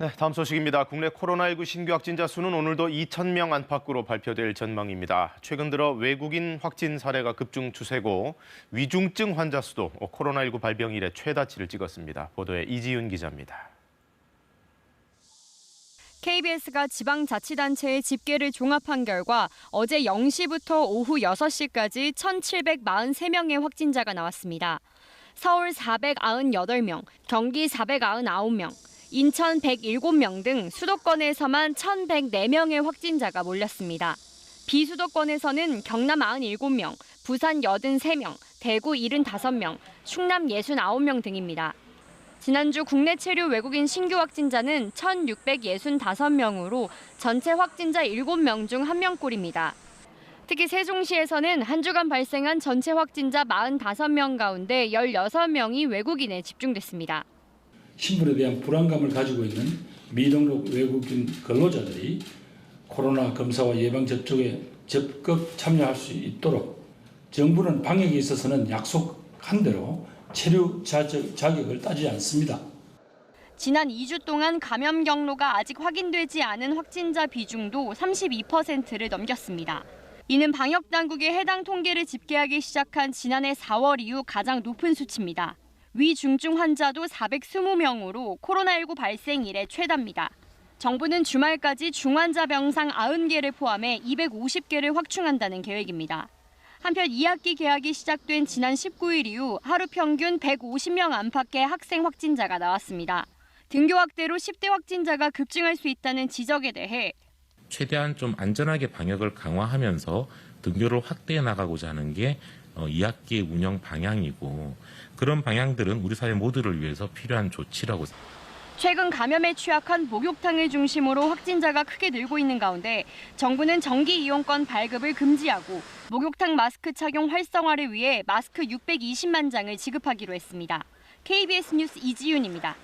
네, 다음 소식입니다. 국내 코로나19 신규 확진자 수는 오늘도 2,000명 안팎으로 발표될 전망입니다. 최근 들어 외국인 확진 사례가 급증 추세고 위중증 환자 수도 코로나19 발병 이래 최다치를 찍었습니다. 보도에 이지윤 기자입니다. KBS가 지방자치단체의 집계를 종합한 결과 어제 0시부터 오후 6시까지 1,743명의 확진자가 나왔습니다. 서울 498명, 경기 499명, 인천 107명 등 수도권에서만 1,104명의 확진자가 몰렸습니다. 비수도권에서는 경남 97명, 부산 83명, 대구 75명, 충남 69명 등입니다. 지난주 국내 체류 외국인 신규 확진자는 1,665명으로 전체 확진자 7명 중 1명꼴입니다. 특히 세종시에서는 한 주간 발생한 전체 확진자 45명 가운데 16명이 외국인에 집중됐습니다. 신분에 대한 불안감을 가지고 있는 미등록 외국인 근로자들이 코로나 검사와 예방접종에 적극 참여할 수 있도록 정부는 방역에 있어서는 약속한 대로 체류 자격을 따지지 않습니다. 지난 2주 동안 감염 경로가 아직 확인되지 않은 확진자 비중도 32%를 넘겼습니다. 이는 방역당국이 해당 통계를 집계하기 시작한 지난해 4월 이후 가장 높은 수치입니다. 위중증 환자도 420명으로 코로나19 발생 이래 최다입니다. 정부는 주말까지 중환자 병상 90개를 포함해 250개를 확충한다는 계획입니다. 한편 2학기 개학이 시작된 지난 19일 이후 하루 평균 150명 안팎의 학생 확진자가 나왔습니다. 등교 확대로 10대 확진자가 급증할 수 있다는 지적에 대해 최대한 좀 안전하게 방역을 강화하면서 등교를 확대해 나가고자 하는 게 2학기 운영 방향이고 그런 방향들은 우리 사회 모두를 위해서 필요한 조치라고 생각합니다. 최근 감염에 취약한 목욕탕을 중심으로 확진자가 크게 늘고 있는 가운데 정부는 정기 이용권 발급을 금지하고 목욕탕 마스크 착용 활성화를 위해 마스크 620만 장을 지급하기로 했습니다. KBS 뉴스 이지윤입니다.